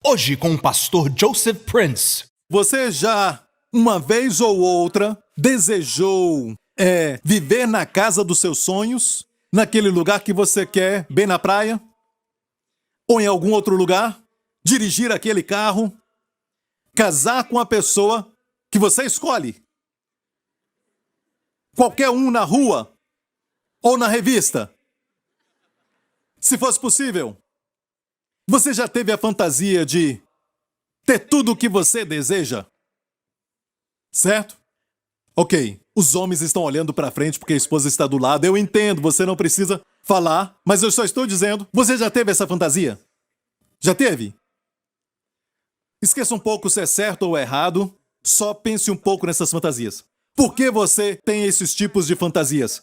Hoje com o pastor Joseph Prince. Você já, uma vez ou outra, desejou viver na casa dos seus sonhos? Naquele lugar que você quer, bem na praia? Ou em algum outro lugar? Dirigir aquele carro? Casar com a pessoa que você escolhe? Qualquer um na rua? Ou na revista? Se fosse possível. Você já teve a fantasia de ter tudo o que você deseja? Certo? Ok, os homens estão olhando para frente porque a esposa está do lado. Eu entendo, você não precisa falar, mas eu só estou dizendo, você já teve essa fantasia? Já teve? Esqueça um pouco se é certo ou errado, só pense um pouco nessas fantasias. Por que você tem esses tipos de fantasias?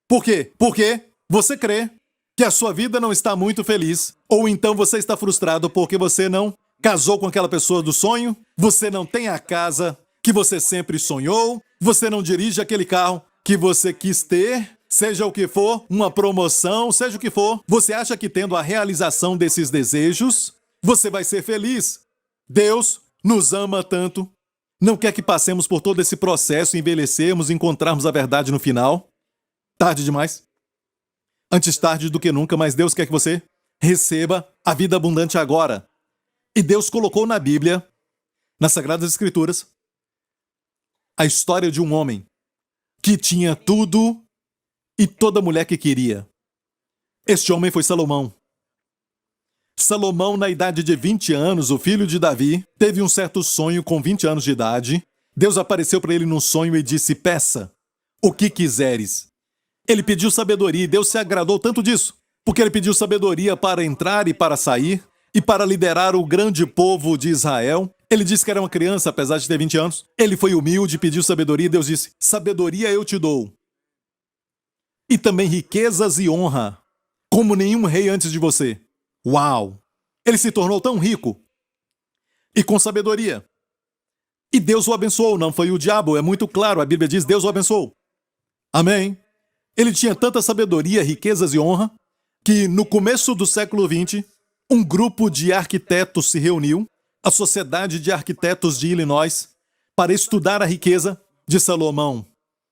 Por quê? Porque você crê que a sua vida não está muito feliz, ou então você está frustrado porque você não casou com aquela pessoa do sonho, você não tem a casa que você sempre sonhou, você não dirige aquele carro que você quis ter, seja o que for, uma promoção, seja o que for, você acha que tendo a realização desses desejos, você vai ser feliz. Deus nos ama tanto, não quer que passemos por todo esse processo, envelhecermos e encontrarmos a verdade no final. Tarde demais. Antes tarde do que nunca, mas Deus quer que você receba a vida abundante agora. E Deus colocou na Bíblia, nas Sagradas Escrituras, a história de um homem que tinha tudo e toda mulher que queria. Este homem foi Salomão. Salomão, na idade de 20 anos, o filho de Davi, teve um certo sonho com 20 anos de idade. Deus apareceu para ele num sonho e disse: peça o que quiseres. Ele pediu sabedoria e Deus se agradou tanto disso, porque ele pediu sabedoria para entrar e para sair, e para liderar o grande povo de Israel. Ele disse que era uma criança, apesar de ter 20 anos. Ele foi humilde, pediu sabedoria e Deus disse: sabedoria eu te dou. E também riquezas e honra, como nenhum rei antes de você. Uau! Ele se tornou tão rico e com sabedoria. E Deus o abençoou, não foi o diabo, é muito claro, a Bíblia diz: Deus o abençoou. Amém? Ele tinha tanta sabedoria, riquezas e honra, que no começo do século XX, um grupo de arquitetos se reuniu, a Sociedade de Arquitetos de Illinois, para estudar a riqueza de Salomão.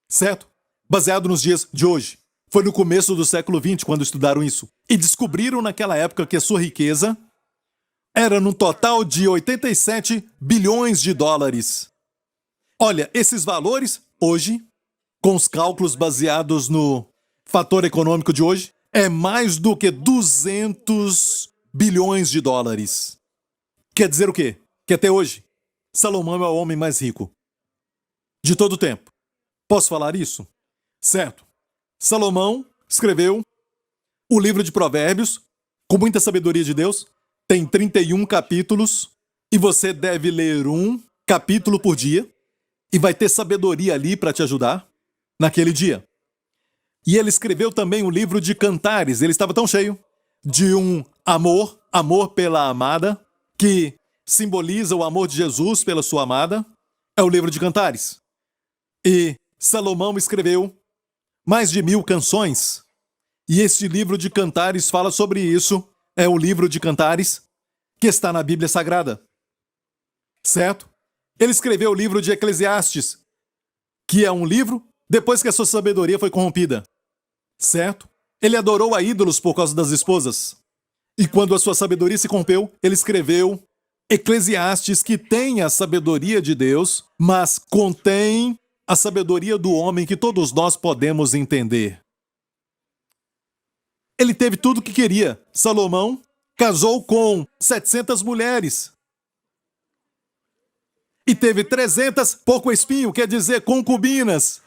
Certo? Baseado nos dias de hoje. Foi no começo do século XX quando estudaram isso. E descobriram naquela época que a sua riqueza era num total de 87 bilhões de dólares. Olha, esses valores, hoje, com os cálculos baseados no fator econômico de hoje, é mais do que 200 bilhões de dólares. Quer dizer o quê? Que até hoje, Salomão é o homem mais rico de todo o tempo. Posso falar isso? Certo. Salomão escreveu o livro de Provérbios, com muita sabedoria de Deus. Tem 31 capítulos, e você deve ler um capítulo por dia, e vai ter sabedoria ali para te ajudar naquele dia. E ele escreveu também o livro de Cantares. Ele estava tão cheio de um amor pela amada, que simboliza o amor de Jesus pela sua amada. É o livro de Cantares. E Salomão escreveu mais de 1000 canções. E este livro de Cantares fala sobre isso. É o livro de Cantares que está na Bíblia Sagrada. Certo? Ele escreveu o livro de Eclesiastes, que é um livro depois que a sua sabedoria foi corrompida. Certo? Ele adorou a ídolos por causa das esposas. E quando a sua sabedoria se corrompeu, ele escreveu Eclesiastes, que tem a sabedoria de Deus, mas contém a sabedoria do homem que todos nós podemos entender. Ele teve tudo o que queria. Salomão casou com 700 mulheres. E teve 300, pouco espinho, quer dizer, concubinas.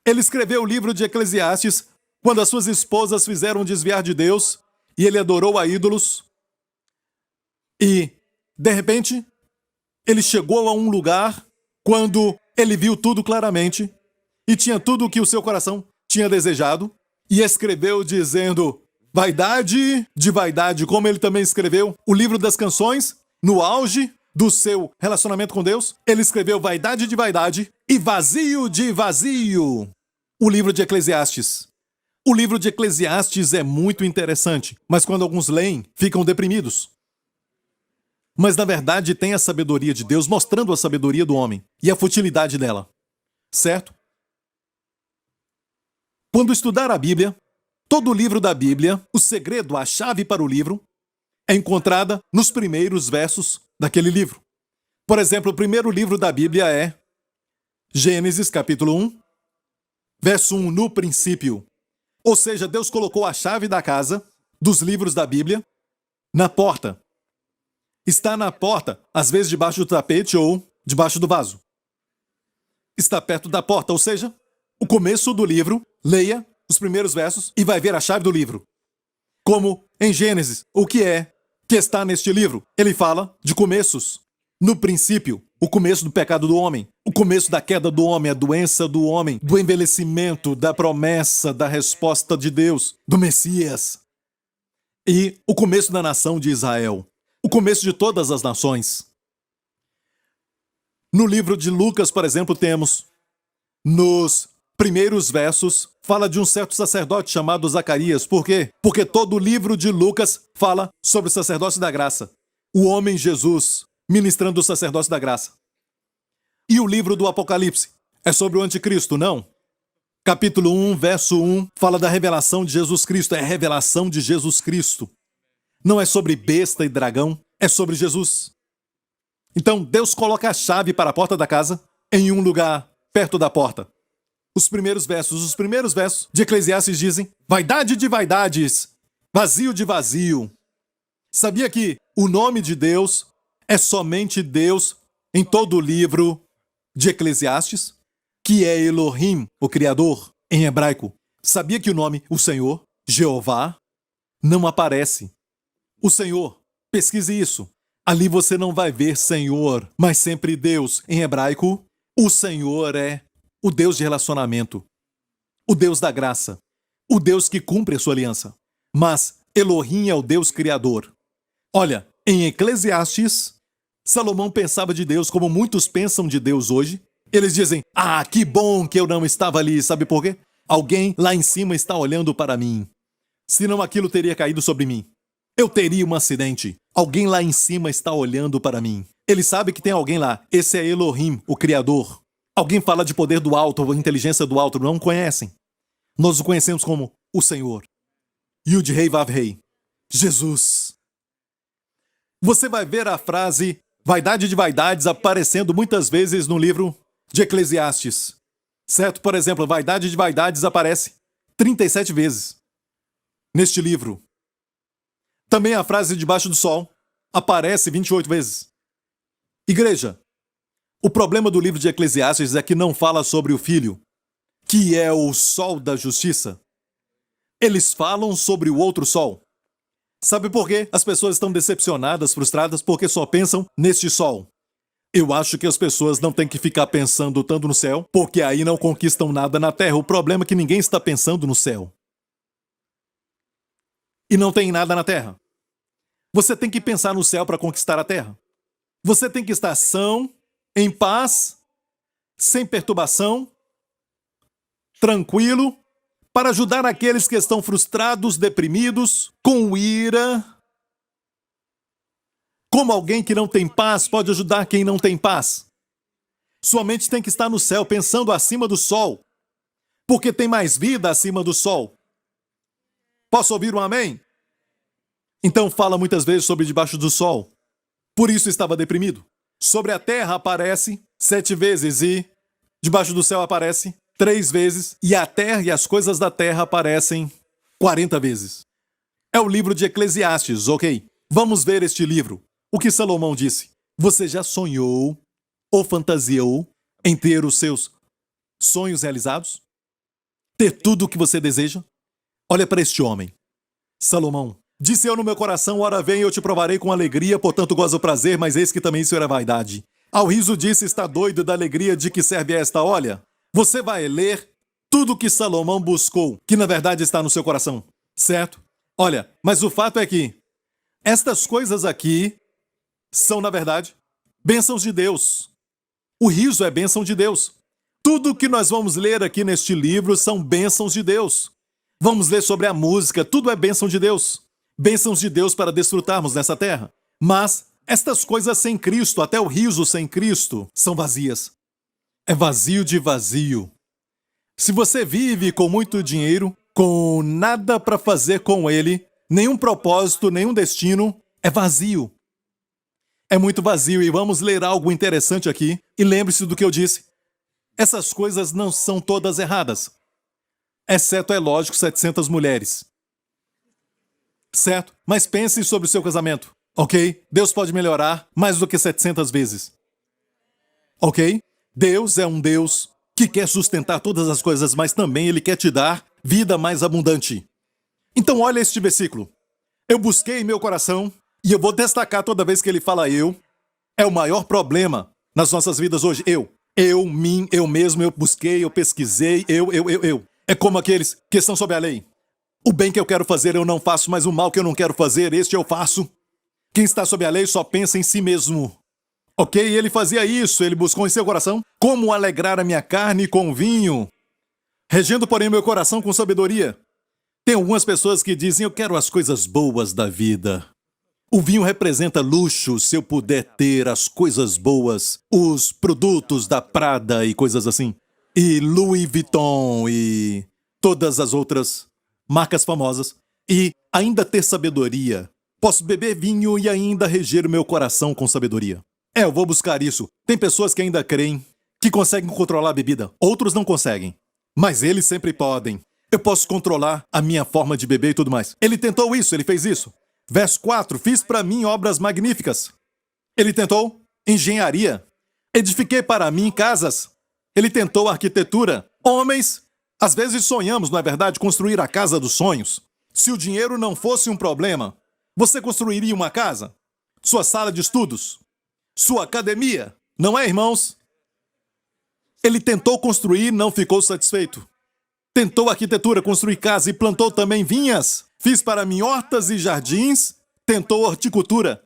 Ele escreveu o livro de Eclesiastes quando as suas esposas fizeram desviar de Deus e ele adorou a ídolos. E, de repente, ele chegou a um lugar quando ele viu tudo claramente e tinha tudo o que o seu coração tinha desejado e escreveu dizendo: vaidade de vaidade, como ele também escreveu o livro das canções no auge do seu relacionamento com Deus. Ele escreveu vaidade de vaidade e vazio de vazio. O livro de Eclesiastes. O livro de Eclesiastes é muito interessante, mas quando alguns leem, ficam deprimidos. Mas na verdade tem a sabedoria de Deus mostrando a sabedoria do homem e a futilidade dela. Certo? Quando estudar a Bíblia, todo o livro da Bíblia, o segredo, a chave para o livro, é encontrada nos primeiros versos daquele livro. Por exemplo, o primeiro livro da Bíblia é Gênesis, capítulo 1, verso 1, no princípio. Ou seja, Deus colocou a chave da casa, dos livros da Bíblia, na porta. Está na porta, às vezes debaixo do tapete ou debaixo do vaso. Está perto da porta, ou seja, o começo do livro, leia os primeiros versos e vai ver a chave do livro. Como em Gênesis, o que é que está neste livro? Ele fala de começos. No princípio, o começo do pecado do homem, o começo da queda do homem, a doença do homem, do envelhecimento, da promessa, da resposta de Deus, do Messias. E o começo da nação de Israel, o começo de todas as nações. No livro de Lucas, por exemplo, temos, nos primeiros versos, fala de um certo sacerdote chamado Zacarias. Por quê? Porque todo o livro de Lucas fala sobre o sacerdócio da graça. O homem Jesus ministrando o sacerdócio da graça. E o livro do Apocalipse é sobre o anticristo, não? Capítulo 1, verso 1, fala da revelação de Jesus Cristo. É a revelação de Jesus Cristo. Não é sobre besta e dragão, é sobre Jesus. Então, Deus coloca a chave para a porta da casa em um lugar perto da porta. Os primeiros versos de Eclesiastes dizem: vaidade de vaidades, vazio de vazio. Sabia que o nome de Deus é somente Deus em todo o livro de Eclesiastes? Que é Elohim, o Criador, em hebraico. Sabia que o nome, o Senhor, Jeová, não aparece? O Senhor, pesquise isso. Ali você não vai ver Senhor, mas sempre Deus. Em hebraico, o Senhor é o Deus de relacionamento, o Deus da graça, o Deus que cumpre a sua aliança. Mas Elohim é o Deus criador. Olha, em Eclesiastes, Salomão pensava de Deus como muitos pensam de Deus hoje. Eles dizem: ah, que bom que eu não estava ali. Sabe por quê? Alguém lá em cima está olhando para mim. Senão aquilo teria caído sobre mim. Eu teria um acidente. Alguém lá em cima está olhando para mim. Ele sabe que tem alguém lá. Esse é Elohim, o Criador. Alguém fala de poder do alto ou inteligência do alto. Não conhecem. Nós o conhecemos como o Senhor. Yud-Hei Vav-Hei. Jesus. Você vai ver a frase vaidade de vaidades aparecendo muitas vezes no livro de Eclesiastes. Certo? Por exemplo, vaidade de vaidades aparece 37 vezes neste livro. Também a frase debaixo do sol aparece 28 vezes. Igreja, o problema do livro de Eclesiastes é que não fala sobre o Filho, que é o sol da justiça. Eles falam sobre o outro sol. Sabe por quê? As pessoas estão decepcionadas, frustradas, porque só pensam neste sol. Eu acho que as pessoas não têm que ficar pensando tanto no céu, porque aí não conquistam nada na terra. O problema é que ninguém está pensando no céu. E não tem nada na terra. Você tem que pensar no céu para conquistar a terra. Você tem que estar são, em paz, sem perturbação, tranquilo, para ajudar aqueles que estão frustrados, deprimidos, com ira. Como alguém que não tem paz pode ajudar quem não tem paz? Sua mente tem que estar no céu, pensando acima do sol, porque tem mais vida acima do sol. Posso ouvir um amém? Então fala muitas vezes sobre debaixo do sol. Por isso estava deprimido. Sobre a terra aparece 7 vezes e debaixo do céu aparece 3 vezes e a terra e as coisas da terra aparecem 40 vezes. É o livro de Eclesiastes, ok? Vamos ver este livro. O que Salomão disse? Você já sonhou ou fantasiou em ter os seus sonhos realizados? Ter tudo o que você deseja? Olha para este homem. Salomão. Disse eu no meu coração, ora vem, eu te provarei com alegria, portanto gozo o prazer, mas eis que também isso era vaidade. Ao riso disse, está doido da alegria de que serve esta? Olha, você vai ler tudo que Salomão buscou, que na verdade está no seu coração, certo? Olha, mas o fato é que estas coisas aqui são, na verdade, bênçãos de Deus. O riso é bênção de Deus. Tudo que nós vamos ler aqui neste livro são bênçãos de Deus. Vamos ler sobre a música. Tudo é bênção de Deus. Bênçãos de Deus para desfrutarmos nessa terra. Mas estas coisas sem Cristo, até o riso sem Cristo, são vazias. É vazio de vazio. Se você vive com muito dinheiro, com nada para fazer com ele, nenhum propósito, nenhum destino, é vazio. É muito vazio e vamos ler algo interessante aqui. E lembre-se do que eu disse. Essas coisas não são todas erradas. Exceto, é lógico, 700 mulheres. Certo? Mas pense sobre o seu casamento. Ok? Deus pode melhorar mais do que 700 vezes. Ok? Deus é um Deus que quer sustentar todas as coisas, mas também Ele quer te dar vida mais abundante. Então olha este versículo. Eu busquei em meu coração, e eu vou destacar toda vez que ele fala eu, é o maior problema nas nossas vidas hoje. Eu, mim, eu mesmo, eu busquei, eu pesquisei, eu. É como aqueles que estão sob a lei. O bem que eu quero fazer eu não faço, mas o mal que eu não quero fazer, este eu faço. Quem está sob a lei só pensa em si mesmo. Ok? Ele fazia isso, ele buscou em seu coração como alegrar a minha carne com vinho, regendo, porém, meu coração com sabedoria. Tem algumas pessoas que dizem, eu quero as coisas boas da vida. O vinho representa luxo, se eu puder ter as coisas boas, os produtos da Prada e coisas assim. E Louis Vuitton e todas as outras marcas famosas. E ainda ter sabedoria. Posso beber vinho e ainda reger o meu coração com sabedoria. Eu vou buscar isso. Tem pessoas que ainda creem que conseguem controlar a bebida. Outros não conseguem. Mas eles sempre podem. Eu posso controlar a minha forma de beber e tudo mais. Ele tentou isso, ele fez isso. Verso 4. Fiz para mim obras magníficas. Ele tentou engenharia. Edifiquei para mim casas. Ele tentou arquitetura. Homens, às vezes sonhamos, não é verdade, construir a casa dos sonhos. Se o dinheiro não fosse um problema, você construiria uma casa? Sua sala de estudos? Sua academia? Não é, irmãos? Ele tentou construir, não ficou satisfeito. Tentou arquitetura, construir casa e plantou também vinhas. Fiz para mim hortas e jardins. Tentou horticultura.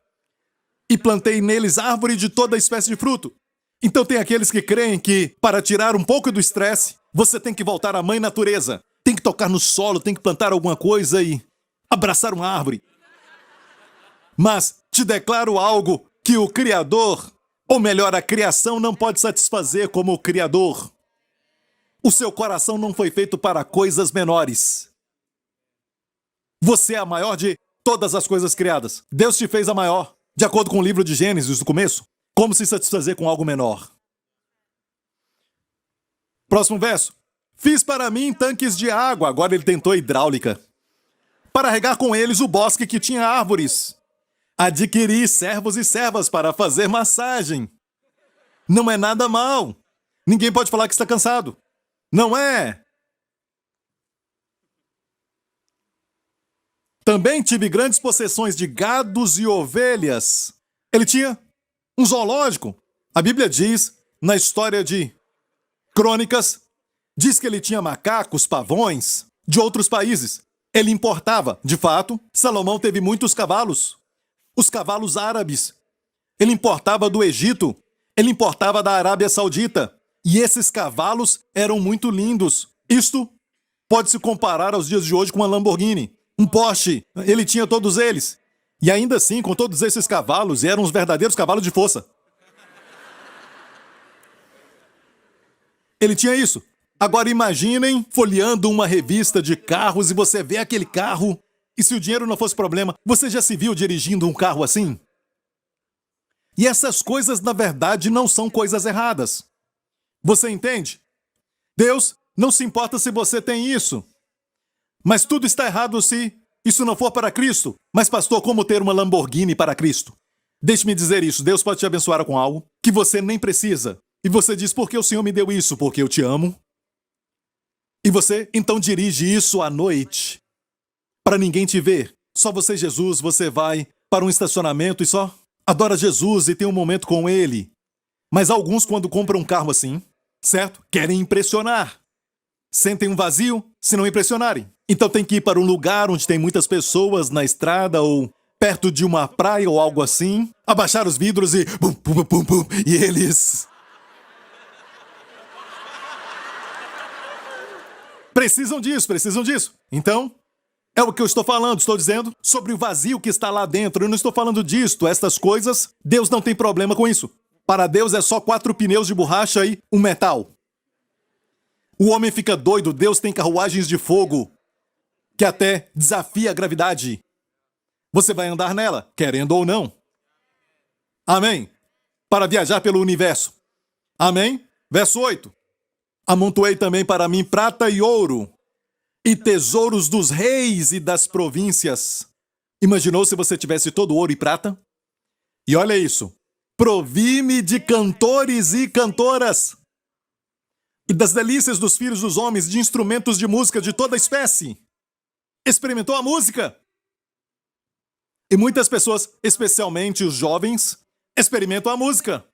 E plantei neles árvore de toda espécie de fruto. Então tem aqueles que creem que, para tirar um pouco do estresse, você tem que voltar à mãe natureza. Tem que tocar no solo, tem que plantar alguma coisa e abraçar uma árvore. Mas te declaro algo que o Criador, ou melhor, a criação não pode satisfazer como o Criador. O seu coração não foi feito para coisas menores. Você é a maior de todas as coisas criadas. Deus te fez a maior, de acordo com o livro de Gênesis do começo. Como se satisfazer com algo menor? Próximo verso. Fiz para mim tanques de água. Agora ele tentou hidráulica. Para regar com eles o bosque que tinha árvores. Adquiri servos e servas para fazer massagem. Não é nada mal. Ninguém pode falar que está cansado. Não é. Também tive grandes possessões de gados e ovelhas. Ele tinha um zoológico. A Bíblia diz, na história de Crônicas, diz que ele tinha macacos, pavões, de outros países. Ele importava. De fato, Salomão teve muitos cavalos. Os cavalos árabes. Ele importava do Egito. Ele importava da Arábia Saudita. E esses cavalos eram muito lindos. Isto pode se comparar aos dias de hoje com uma Lamborghini. Um Porsche. Ele tinha todos eles. E ainda assim, com todos esses cavalos, eram os verdadeiros cavalos de força. Ele tinha isso. Agora imaginem folheando uma revista de carros e você vê aquele carro. E se o dinheiro não fosse problema, você já se viu dirigindo um carro assim? E essas coisas, na verdade, não são coisas erradas. Você entende? Deus não se importa se você tem isso. Mas tudo está errado se isso não for para Cristo. Mas, pastor, como ter uma Lamborghini para Cristo? Deixe-me dizer isso. Deus pode te abençoar com algo que você nem precisa. E você diz, por que o Senhor me deu isso? Porque eu te amo. E você, então, dirige isso à noite. Para ninguém te ver. Só você, Jesus, você vai para um estacionamento e só adora Jesus e tem um momento com Ele. Mas alguns, quando compram um carro assim, certo? Querem impressionar. Sentem um vazio se não impressionarem. Então tem que ir para um lugar onde tem muitas pessoas na estrada ou perto de uma praia ou algo assim, abaixar os vidros e bum, bum, bum, bum, e eles Precisam disso, precisam disso. Então, é o que eu estou falando, estou dizendo sobre o vazio que está lá dentro. Eu não estou falando disto, estas coisas, Deus não tem problema com isso. Para Deus é só 4 pneus de borracha e um metal. O homem fica doido, Deus tem carruagens de fogo que até desafia a gravidade. Você vai andar nela, querendo ou não. Amém. Para viajar pelo universo. Amém. Verso 8. Amontoei também para mim prata e ouro, e tesouros dos reis e das províncias. Imaginou se você tivesse todo ouro e prata? E olha isso. Provi-me de cantores e cantoras, e das delícias dos filhos dos homens, de instrumentos de música de toda espécie. Experimentou a música? E muitas pessoas, especialmente os jovens, experimentam a música.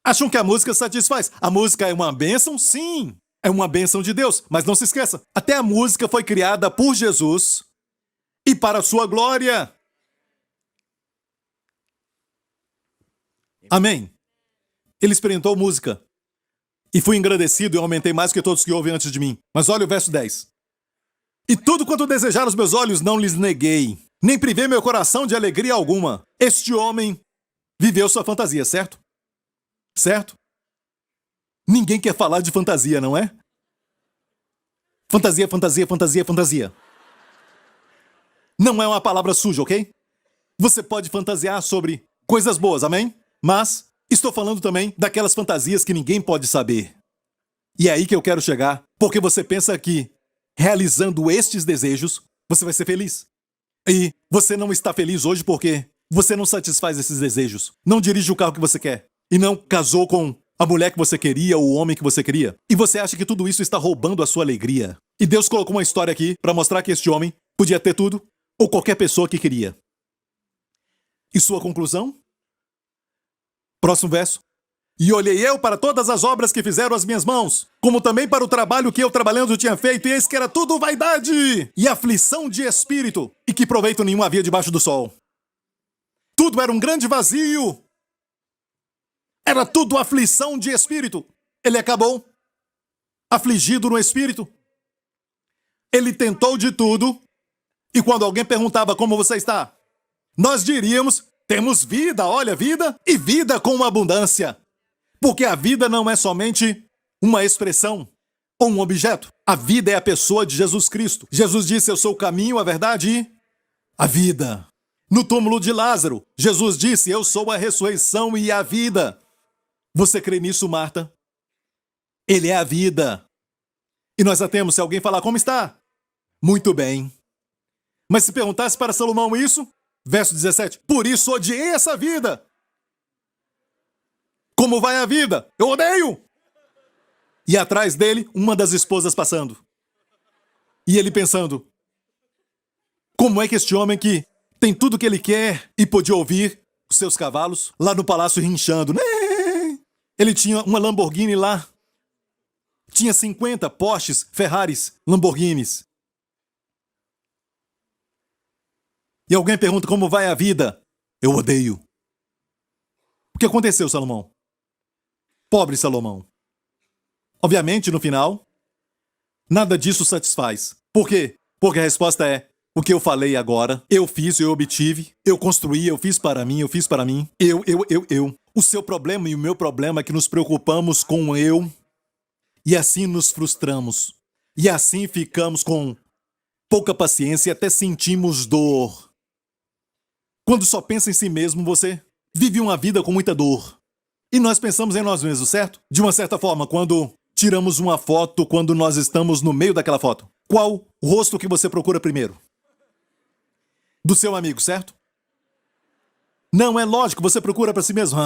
Acham que a música satisfaz. A música é uma bênção? Sim, é uma bênção de Deus. Mas não se esqueça, até a música foi criada por Jesus e para a sua glória. Amém. Ele experimentou música. E fui engrandecido e aumentei mais que todos que ouvem antes de mim. Mas olha o verso 10. E tudo quanto desejaram os meus olhos não lhes neguei, nem privei meu coração de alegria alguma. Este homem viveu sua fantasia, certo? Certo? Ninguém quer falar de fantasia, não é? Fantasia, fantasia, fantasia, fantasia. Não é uma palavra suja, ok? Você pode fantasiar sobre coisas boas, amém? Mas estou falando também daquelas fantasias que ninguém pode saber. E é aí que eu quero chegar, porque você pensa que, realizando estes desejos, você vai ser feliz. E você não está feliz hoje porque você não satisfaz esses desejos. Não dirige o carro que você quer. E não casou com a mulher que você queria ou o homem que você queria. E você acha que tudo isso está roubando a sua alegria. E Deus colocou uma história aqui para mostrar que este homem podia ter tudo ou qualquer pessoa que queria. E sua conclusão? Próximo verso. E olhei eu para todas as obras que fizeram as minhas mãos, como também para o trabalho que eu trabalhando tinha feito, e eis que era tudo vaidade e aflição de espírito, e que proveito nenhum havia debaixo do sol. Tudo era um grande vazio. Era tudo aflição de espírito. Ele acabou afligido no espírito. Ele tentou de tudo, e quando alguém perguntava como você está, nós diríamos, temos vida, olha, vida, e vida com abundância. Porque a vida não é somente uma expressão ou um objeto. A vida é a pessoa de Jesus Cristo. Jesus disse, eu sou o caminho, a verdade e a vida. No túmulo de Lázaro, Jesus disse, eu sou a ressurreição e a vida. Você crê nisso, Marta? Ele é a vida. E nós a temos, se alguém falar, como está? Muito bem. Mas se perguntasse para Salomão isso, verso 17, por isso odiei essa vida. Como vai a vida? Eu odeio! E atrás dele, uma das esposas passando. E ele pensando, como é que este homem que tem tudo que ele quer e podia ouvir os seus cavalos lá no palácio rinchando. Ele tinha uma Lamborghini lá. Tinha 50 Porsches, Ferraris, Lamborghinis. E alguém pergunta como vai a vida? Eu odeio. O que aconteceu, Salomão? Pobre Salomão. Obviamente, no final, nada disso satisfaz. Por quê? Porque a resposta é, o que eu falei agora, eu fiz, eu obtive, eu construí, eu fiz para mim, eu fiz para mim, eu. O seu problema e o meu problema é que nos preocupamos com o eu, e assim nos frustramos. E assim ficamos com pouca paciência e até sentimos dor. Quando só pensa em si mesmo, você vive uma vida com muita dor. E nós pensamos em nós mesmos, certo? De uma certa forma, quando tiramos uma foto, quando nós estamos no meio daquela foto, qual o rosto que você procura primeiro? Do seu amigo, certo? Não é lógico, você procura para si mesmo.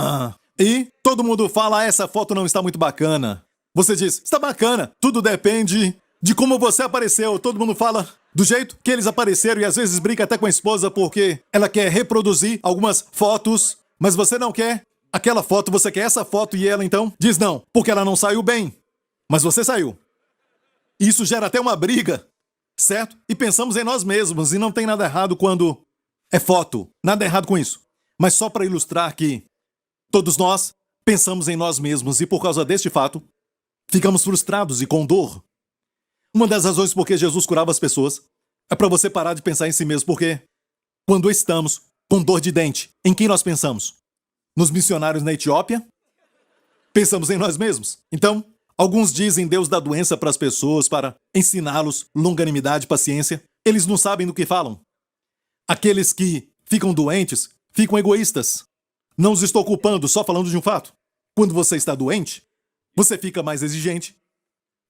E todo mundo fala, essa foto não está muito bacana. Você diz, está bacana. Tudo depende de como você apareceu. Todo mundo fala do jeito que eles apareceram e às vezes brinca até com a esposa porque ela quer reproduzir algumas fotos, mas você não quer aquela foto, você quer essa foto e ela então diz não, porque ela não saiu bem. Mas você saiu. Isso gera até uma briga, certo? E pensamos em nós mesmos e não tem nada errado quando é foto. Nada errado com isso. Mas só para ilustrar que todos nós pensamos em nós mesmos e por causa deste fato, ficamos frustrados e com dor. Uma das razões por que Jesus curava as pessoas é para você parar de pensar em si mesmo, porque quando estamos com dor de dente, em quem nós pensamos? Nos missionários na Etiópia? Pensamos em nós mesmos. Então, alguns dizem Deus dá doença para as pessoas para ensiná-los longanimidade, paciência. Eles não sabem do que falam. Aqueles que ficam doentes ficam egoístas. Não os estou culpando, só falando de um fato. Quando você está doente, você fica mais exigente,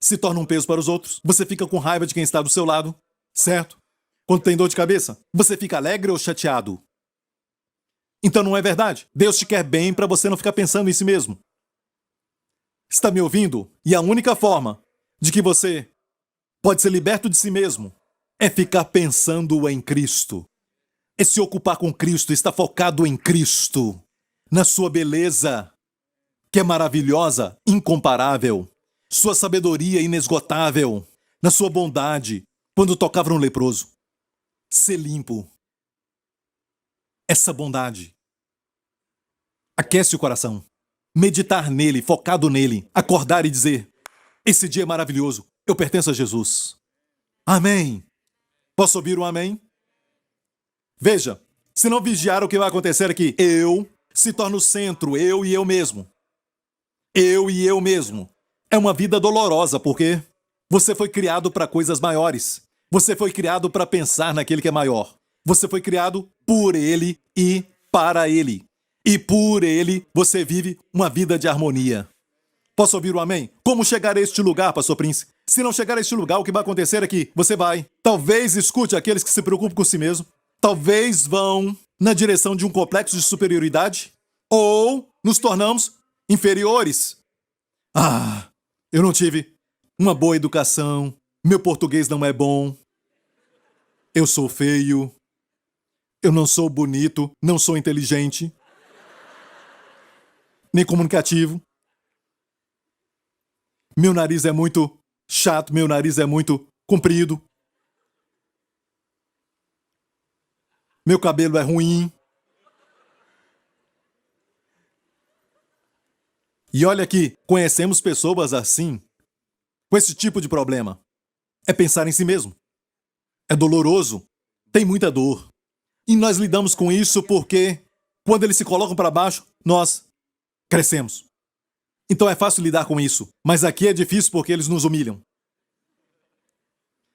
se torna um peso para os outros, você fica com raiva de quem está do seu lado, certo? Quando tem dor de cabeça, você fica alegre ou chateado? Então não é verdade. Deus te quer bem para você não ficar pensando em si mesmo. Está me ouvindo? E a única forma de que você pode ser liberto de si mesmo é ficar pensando em Cristo. É se ocupar com Cristo, estar focado em Cristo, na sua beleza, que é maravilhosa, incomparável, sua sabedoria inesgotável, na sua bondade, quando tocava no leproso. Ser limpo. Essa bondade aquece o coração. Meditar nele, focado nele, acordar e dizer: esse dia é maravilhoso, eu pertenço a Jesus. Amém. Posso ouvir um amém? Veja, se não vigiar, o que vai acontecer aqui? Eu se torno o centro, eu e eu mesmo. Eu e eu mesmo. É uma vida dolorosa, porque você foi criado para coisas maiores. Você foi criado para pensar naquele que é maior. Você foi criado por ele e para ele. E por ele você vive uma vida de harmonia. Posso ouvir um amém? Como chegar a este lugar, pastor Prince? Se não chegar a este lugar, o que vai acontecer é que você vai. Talvez escute aqueles que se preocupam com si mesmo. Talvez vão na direção de um complexo de superioridade. Ou nos tornamos inferiores. Ah, eu não tive uma boa educação. Meu português não é bom. Eu sou feio. Eu não sou bonito. Não sou inteligente. Nem comunicativo. Meu nariz é muito chato, meu nariz é muito comprido. Meu cabelo é ruim. E olha que conhecemos pessoas assim, com esse tipo de problema. É pensar em si mesmo. É doloroso. Tem muita dor. E nós lidamos com isso porque, quando eles se colocam para baixo, nós crescemos. Então é fácil lidar com isso. Mas aqui é difícil porque eles nos humilham.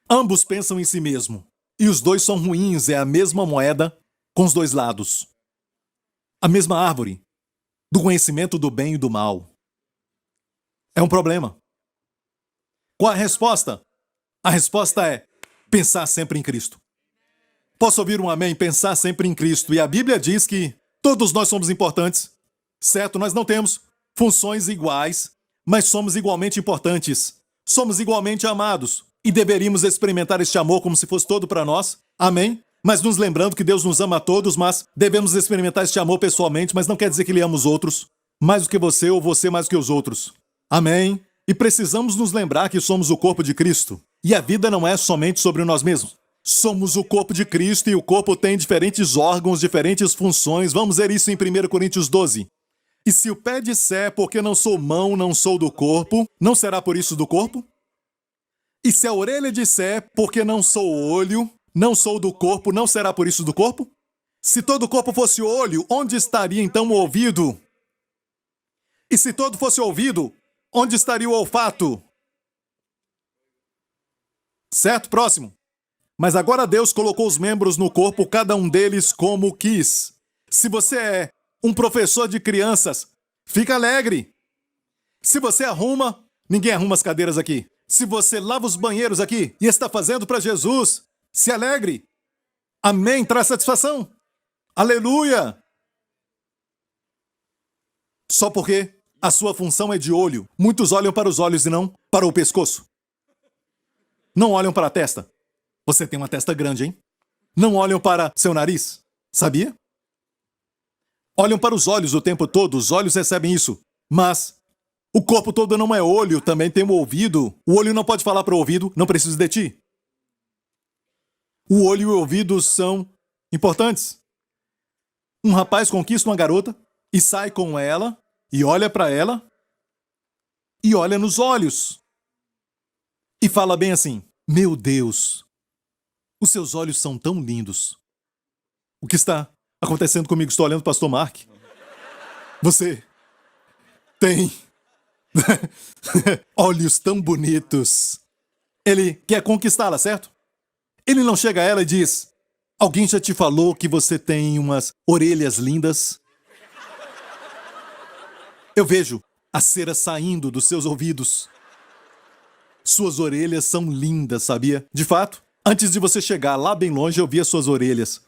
Ambos pensam em si mesmo. E os dois são ruins, é a mesma moeda com os dois lados. A mesma árvore do conhecimento do bem e do mal. É um problema. Qual a resposta? A resposta é pensar sempre em Cristo. Posso ouvir um amém? Pensar sempre em Cristo. E a Bíblia diz que todos nós somos importantes. Certo? Nós não temos funções iguais, mas somos igualmente importantes. Somos igualmente amados. E deveríamos experimentar este amor como se fosse todo para nós. Amém? Mas nos lembrando que Deus nos ama a todos, mas devemos experimentar este amor pessoalmente, mas não quer dizer que Ele ama os outros mais do que você ou você mais do que os outros. Amém? E precisamos nos lembrar que somos o corpo de Cristo. E a vida não é somente sobre nós mesmos. Somos o corpo de Cristo e o corpo tem diferentes órgãos, diferentes funções. Vamos ver isso em 1 Coríntios 12. E se o pé disser, porque não sou mão, não sou do corpo, não será por isso do corpo? E se a orelha disser, porque não sou olho, não sou do corpo, não será por isso do corpo? Se todo o corpo fosse olho, onde estaria então o ouvido? E se todo fosse ouvido, onde estaria o olfato? Certo? Próximo. Mas agora Deus colocou os membros no corpo, cada um deles como quis. Se você é um professor de crianças, fica alegre. Se você arruma, ninguém arruma as cadeiras aqui. Se você lava os banheiros aqui e está fazendo para Jesus, se alegre. Amém, traz satisfação. Aleluia. Só porque a sua função é de olho. Muitos olham para os olhos e não para o pescoço. Não olham para a testa. Você tem uma testa grande, hein? Não olham para seu nariz. Sabia? Olham para os olhos o tempo todo. Os olhos recebem isso. Mas o corpo todo não é olho, também tem o ouvido. O olho não pode falar para o ouvido, não preciso de ti. O olho e o ouvido são importantes. Um rapaz conquista uma garota e sai com ela e olha para ela e olha nos olhos. e fala bem assim: meu Deus, os seus olhos são tão lindos. O que está acontecendo comigo? Estou olhando o pastor Mark. Você tem olhos tão bonitos. Ele quer conquistá-la, certo? Ele não chega a ela e diz: alguém já te falou que você tem umas orelhas lindas? Eu vejo a cera saindo dos seus ouvidos. Suas orelhas são lindas, sabia? De fato, antes de você chegar lá bem longe, eu vi as suas orelhas.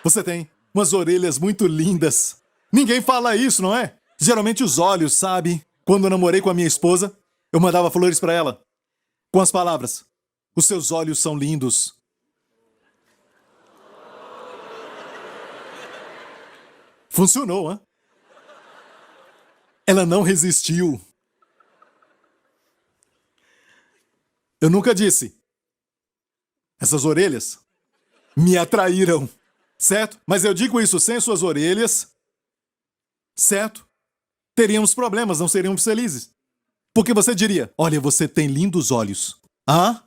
Você tem umas orelhas muito lindas. Ninguém fala isso, não é? Geralmente os olhos, sabe? Quando eu namorei com a minha esposa, eu mandava flores pra ela com as palavras: os seus olhos são lindos. Funcionou, hein? Ela não resistiu. Eu nunca disse: essas orelhas me atraíram, certo? Mas eu digo isso: sem suas orelhas, certo? Teríamos problemas, não seríamos felizes. Porque você diria: olha, você tem lindos olhos. Hã?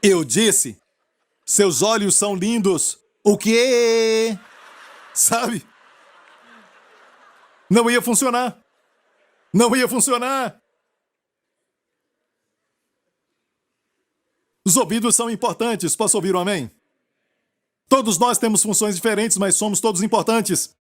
Eu disse: seus olhos são lindos. O quê? Sabe? Não ia funcionar. Não ia funcionar. Os ouvidos são importantes. Posso ouvir um amém? Todos nós temos funções diferentes, mas somos todos importantes.